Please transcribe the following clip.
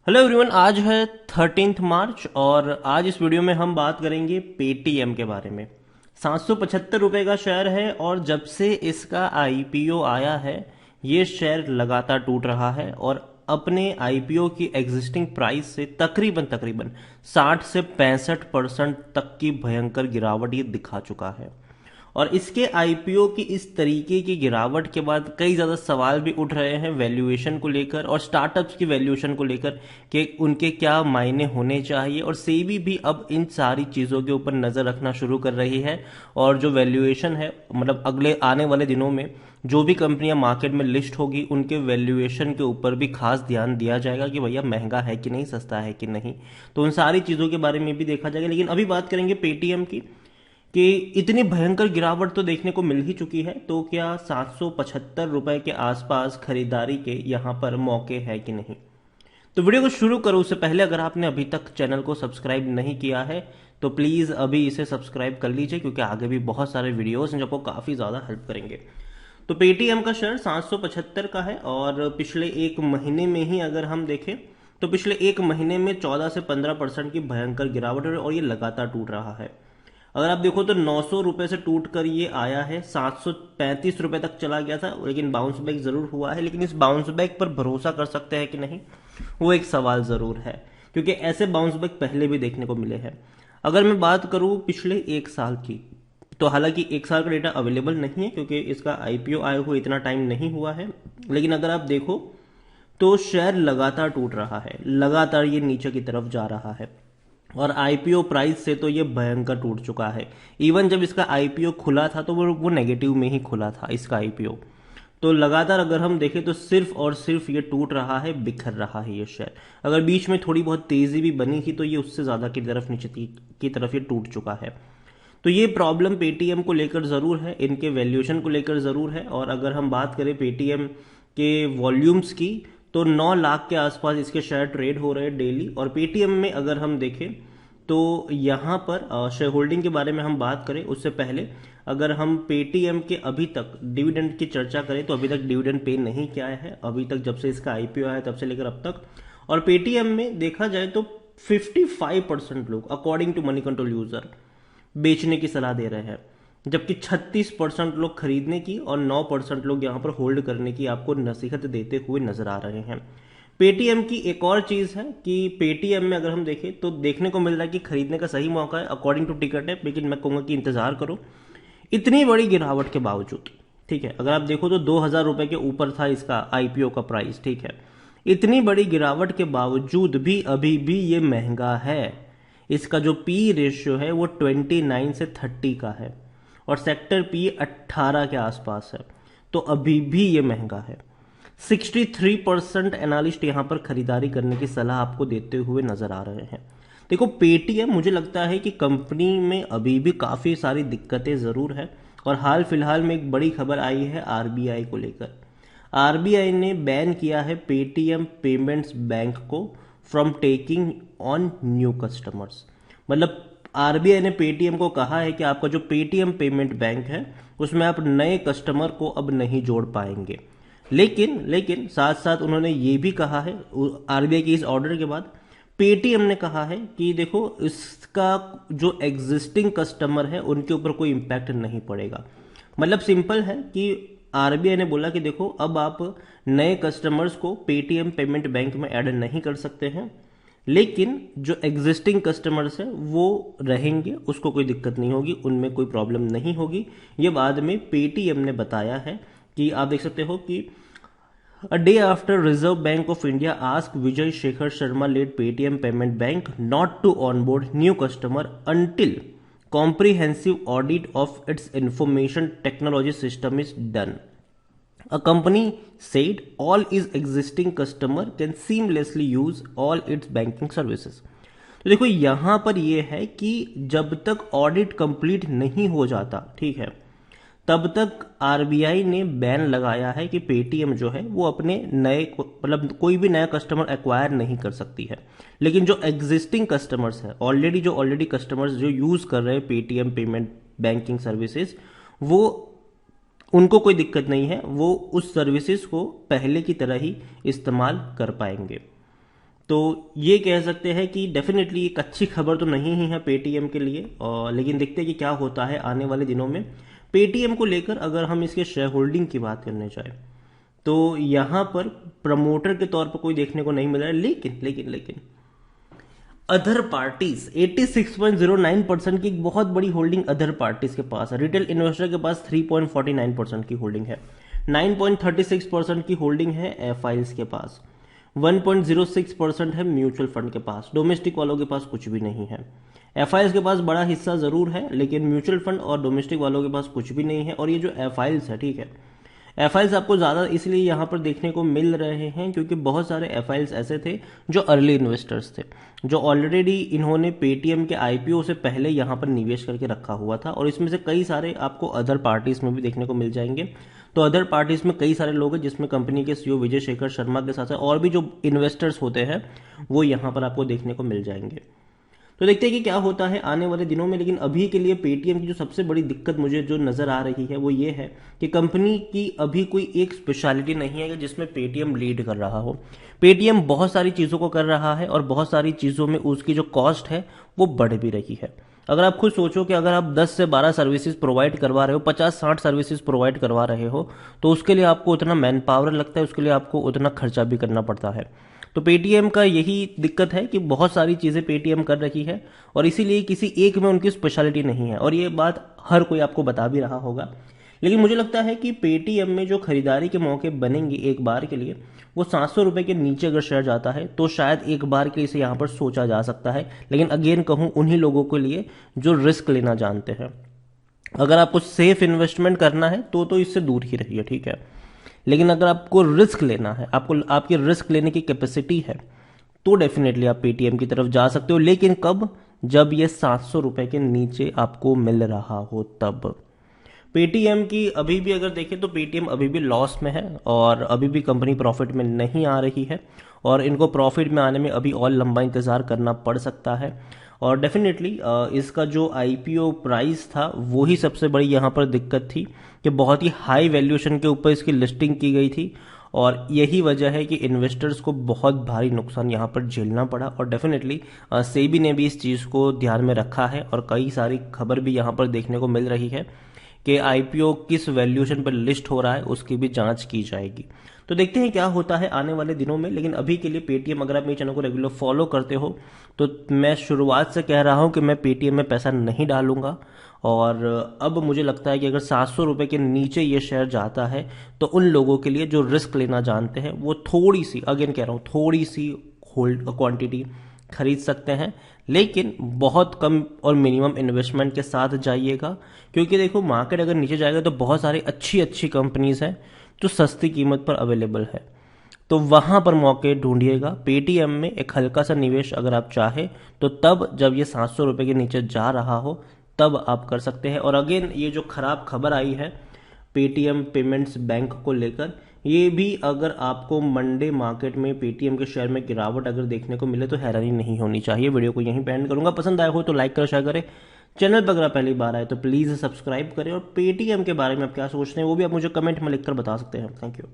Hello everyone, आज है 13 मार्च और आज इस वीडियो में हम बात करेंगे पेटीएम के बारे में। 775 रुपये का शेयर है और जब से इसका आईपीओ आया है ये शेयर लगातार टूट रहा है और अपने आईपीओ की एग्जिस्टिंग प्राइस से तकरीबन तकरीबन 60 से 65% तक की भयंकर गिरावट ये दिखा चुका है। और इसके आईपीओ की इस तरीके की गिरावट के बाद कई ज़्यादा सवाल भी उठ रहे हैं वैल्यूएशन को लेकर और स्टार्टअप्स की वैल्यूएशन को लेकर कि उनके क्या मायने होने चाहिए। और सेबी भी अब इन सारी चीज़ों के ऊपर नज़र रखना शुरू कर रही है और जो वैल्यूएशन है मतलब अगले आने वाले दिनों में जो भी कंपनियां मार्केट में लिस्ट होगी उनके वैल्यूएशन के ऊपर भी खास ध्यान दिया जाएगा कि भैया महंगा है कि नहीं, सस्ता है कि नहीं। तो उन सारी चीज़ों के बारे में भी देखा जाएगा। लेकिन अभी बात करेंगे पेटीएम की कि इतनी भयंकर गिरावट तो देखने को मिल ही चुकी है, तो क्या 775 रुपए के आसपास खरीदारी के यहाँ पर मौके है कि नहीं। तो वीडियो को शुरू करो उससे पहले अगर आपने अभी तक चैनल को सब्सक्राइब नहीं किया है तो प्लीज़ अभी इसे सब्सक्राइब कर लीजिए, क्योंकि आगे भी बहुत सारे वीडियोस हैं जो आपको काफ़ी ज़्यादा हेल्प करेंगे। तो पेटीएम का शेयर 775 का है और पिछले एक महीने में ही अगर हम देखें तो पिछले एक महीने में 14 से 15% की भयंकर गिरावट है और ये लगातार टूट रहा है। अगर आप देखो तो 900 रुपए से टूट कर ये आया है, 735 रुपए तक चला गया था, लेकिन बाउंस बैक जरूर हुआ है। लेकिन इस बाउंस बैक पर भरोसा कर सकते हैं कि नहीं, वो एक सवाल जरूर है, क्योंकि ऐसे बाउंस बैक पहले भी देखने को मिले हैं। अगर मैं बात करूं पिछले एक साल की, तो हालांकि एक साल का डेटा अवेलेबल नहीं है क्योंकि इसका आईपीओ आए हुए इतना टाइम नहीं हुआ है। लेकिन अगर आप देखो तो शेयर लगातार टूट रहा है, लगातार ये नीचे की तरफ जा रहा है और आईपीओ प्राइस से तो ये भयंकर टूट चुका है। इवन जब इसका आईपीओ खुला था तो वो नेगेटिव में ही खुला था इसका आईपीओ। तो लगातार अगर हम देखें तो सिर्फ और सिर्फ ये टूट रहा है, बिखर रहा है ये शेयर। अगर बीच में थोड़ी बहुत तेजी भी बनी थी तो ये उससे ज्यादा की तरफ नीचे की तरफ ये टूट चुका है। तो ये प्रॉब्लम पेटीएम को लेकर जरूर है, इनके वैल्यूएशन को लेकर जरूर है। और अगर हम बात करें पेटीएम के वॉल्यूम्स की तो 9 लाख के आसपास इसके शेयर ट्रेड हो रहे हैं डेली। और पेटीएम में अगर हम देखें तो यहाँ पर शेयर होल्डिंग के बारे में हम बात करें उससे पहले अगर हम पेटीएम के अभी तक डिविडेंड की चर्चा करें तो अभी तक डिविडेंड पे नहीं किया है, अभी तक जब से इसका आईपीओ आया तब से लेकर अब तक। और पेटीएम में देखा जाए तो 55% लोग according to Moneycontrol user बेचने की सलाह दे रहे हैं, जबकि 36% लोग खरीदने की और 9% लोग यहां पर होल्ड करने की आपको नसीहत देते हुए नजर आ रहे हैं। पेटीएम की एक और चीज है कि पेटीएम में अगर हम देखें तो देखने को मिल रहा है कि खरीदने का सही मौका है अकॉर्डिंग टू टिकट है, लेकिन मैं कहूंगा कि इंतजार करो। इतनी बड़ी गिरावट के बावजूद, ठीक है, अगर आप देखो तो 2000 रुपए के ऊपर था इसका आईपीओ का प्राइस, ठीक है, इतनी बड़ी गिरावट के बावजूद भी अभी भी ये महंगा है। इसका जो पी रेशियो है वो 29 से 30 का है और सेक्टर पी 18 के आसपास है, तो अभी भी ये महंगा है। 63% एनालिस्ट यहां पर खरीदारी करने की सलाह आपको देते हुए नजर आ रहे हैं। देखो पेटीएम मुझे लगता है कि कंपनी में अभी भी काफी सारी दिक्कतें जरूर है और हाल फिलहाल में एक बड़ी खबर आई है आरबीआई को लेकर। आरबीआई ने बैन किया है पेटीएम पेमेंट्स बैंक को from taking on new customers. मतलब आरबीआई ने पेटीएम को कहा है कि आपका जो पेटीएम पेमेंट बैंक है उसमें आप नए कस्टमर को अब नहीं जोड़ पाएंगे। लेकिन लेकिन साथ साथ उन्होंने ये भी कहा है, आरबीआई के इस ऑर्डर के बाद पेटीएम ने कहा है कि देखो इसका जो एग्जिस्टिंग कस्टमर है उनके ऊपर कोई इम्पैक्ट नहीं पड़ेगा। मतलब सिंपल है कि आरबीआई ने बोला कि देखो अब आप नए कस्टमर्स को पेटीएम पेमेंट बैंक में ऐड नहीं कर सकते हैं, लेकिन जो एग्जिस्टिंग कस्टमर्स हैं वो रहेंगे, उसको कोई दिक्कत नहीं होगी, उनमें कोई प्रॉब्लम नहीं होगी। ये बाद में पेटीएम ने बताया है कि आप देख सकते हो कि a day after Reserve Bank of India ask Vijay Shekhar Sharma led Paytm payment bank not to onboard new customer until comprehensive audit of its information technology system is done. A company said all its existing customer can seamlessly use all its banking services. तो देखो यहां पर यह है कि जब तक audit complete नहीं हो जाता, ठीक है, तब तक आरबीआई ने बैन लगाया है कि पेटीएम जो है वो अपने नए मतलब कोई भी नया कस्टमर एक्वायर नहीं कर सकती है। लेकिन जो एग्जिस्टिंग कस्टमर्स है ऑलरेडी कस्टमर्स जो यूज कर रहे हैं पेटीएम पेमेंट बैंकिंग सर्विसेज, वो उनको कोई दिक्कत नहीं है, वो उस सर्विसेज को पहले की तरह ही इस्तेमाल कर पाएंगे। तो ये कह सकते हैं कि डेफिनेटली एक अच्छी खबर तो नहीं ही है पेटीएम के लिए, और लेकिन देखते हैं कि क्या होता है आने वाले दिनों में पेटीएम को लेकर। अगर हम इसके शेयर होल्डिंग की बात करने जाए तो यहाँ पर प्रमोटर के तौर पर कोई देखने को नहीं मिल रहा है, लेकिन लेकिन लेकिन अदर पार्टीज 86.09% की एक बहुत बड़ी होल्डिंग अदर पार्टीज के पास है। रिटेल इन्वेस्टर के पास 3.49% की होल्डिंग है। 9.36% की होल्डिंग है एफआईएल्स के पास। 1.06% है म्यूचुअल फंड के पास। डोमेस्टिक वालों के पास कुछ भी नहीं है। एफआईएल्स के पास बड़ा हिस्सा जरूर है, लेकिन म्यूचुअल फंड और डोमेस्टिक वालों के पास कुछ भी नहीं है। और ये जो एफआईएल्स है, ठीक है, एफआईएल्स आपको ज़्यादा इसलिए यहाँ पर देखने को मिल रहे हैं क्योंकि बहुत सारे एफआईएल्स ऐसे थे जो अर्ली इन्वेस्टर्स थे, जो ऑलरेडी इन्होंने पेटीएम के आईपीओ से पहले यहाँ पर निवेश करके रखा हुआ था। और इसमें से कई सारे आपको अदर पार्टीज में भी देखने को मिल जाएंगे। तो अदर पार्टीज में कई सारे लोग हैं, जिसमें कंपनी के सीईओ विजय शेखर शर्मा के साथ साथ और भी जो इन्वेस्टर्स होते हैं वो यहाँ पर आपको देखने को मिल जाएंगे। तो देखते हैं कि क्या होता है आने वाले दिनों में। लेकिन अभी के लिए पेटीएम की जो सबसे बड़ी दिक्कत मुझे जो नजर आ रही है वो ये है कि कंपनी की अभी कोई एक स्पेशलिटी नहीं है कि जिसमें पेटीएम लीड कर रहा हो। पेटीएम बहुत सारी चीज़ों को कर रहा है और बहुत सारी चीज़ों में उसकी जो कॉस्ट है वो बढ़ भी रही है। अगर आप खुद सोचो कि अगर आप 10 से 12 सर्विसेज प्रोवाइड करवा रहे हो, 50-60 सर्विसेज प्रोवाइड करवा रहे हो, तो उसके लिए आपको उतना मैन पावर लगता है, उसके लिए आपको उतना खर्चा भी करना पड़ता है। तो पेटीएम का यही दिक्कत है कि बहुत सारी चीज़ें पेटीएम कर रही है और इसीलिए किसी एक में उनकी स्पेशलिटी नहीं है। और ये बात हर कोई आपको बता भी रहा होगा। लेकिन मुझे लगता है कि पेटीएम में जो खरीदारी के मौके बनेंगे एक बार के लिए, वो 700 रुपये के नीचे अगर शेयर जाता है तो शायद एक बार के इसे यहाँ पर सोचा जा सकता है। लेकिन अगेन कहूँ, उन्हीं लोगों के लिए जो रिस्क लेना जानते हैं। अगर आपको सेफ इन्वेस्टमेंट करना है तो इससे दूर ही रहिए, ठीक है। लेकिन अगर आपको रिस्क लेना है, आपको आपकी रिस्क लेने की कैपेसिटी है, तो डेफिनेटली आप पेटीएम की तरफ जा सकते हो। लेकिन कब? जब ये 700 रुपये के नीचे आपको मिल रहा हो तब। पेटीएम की अभी भी अगर देखें तो पेटीएम अभी भी लॉस में है और अभी भी कंपनी प्रॉफिट में नहीं आ रही है और इनको प्रॉफिट में आने में अभी और लंबा इंतज़ार करना पड़ सकता है। और डेफिनेटली इसका जो आईपीओ प्राइस था वही सबसे बड़ी यहाँ पर दिक्कत थी कि बहुत ही हाई वैल्यूएशन के ऊपर इसकी लिस्टिंग की गई थी और यही वजह है कि इन्वेस्टर्स को बहुत भारी नुकसान यहाँ पर झेलना पड़ा। और डेफिनेटली सेबी ने भी इस चीज़ को ध्यान में रखा है और कई सारी खबर भी यहाँ पर देखने को मिल रही है कि आईपीओ किस वैल्यूएशन पर लिस्ट हो रहा है, उसकी भी जांच की जाएगी। तो देखते हैं क्या होता है आने वाले दिनों में। लेकिन अभी के लिए पेटीएम, अगर आप मेरे चैनल को रेगुलर फॉलो करते हो तो मैं शुरुआत से कह रहा हूं कि मैं पेटीएम में पैसा नहीं डालूंगा। और अब मुझे लगता है कि अगर 700 रुपये के नीचे ये शेयर जाता है तो उन लोगों के लिए जो रिस्क लेना जानते हैं वो थोड़ी सी, अगेन कह रहा हूँ, थोड़ी सी होल्ड क्वांटिटी खरीद सकते हैं। लेकिन बहुत कम और मिनिमम इन्वेस्टमेंट के साथ जाइएगा, क्योंकि देखो मार्केट अगर नीचे जाएगा तो बहुत सारी अच्छी अच्छी कंपनीज हैं जो सस्ती कीमत पर अवेलेबल है, तो वहां पर मौके ढूंढिएगा। पेटीएम में एक हल्का सा निवेश अगर आप चाहे तो तब जब ये 700 रुपये के नीचे जा रहा हो तब आप कर सकते हैं। और अगेन ये जो खराब खबर आई है पेटीएम पेमेंट्स बैंक को लेकर, ये भी अगर आपको मंडे मार्केट में पेटीएम के शेयर में गिरावट अगर देखने को मिले तो हैरानी नहीं होनी चाहिए। वीडियो को यहीं पे एंड करूंगा। पसंद आया हो तो लाइक करें, शेयर करें। चैनल पर अगर आप पहली बार आए तो प्लीज़ सब्सक्राइब करें और पेटीएम के बारे में आप क्या सोचते हैं वो भी आप मुझे कमेंट में लिखकर बता सकते हैं। Thank you.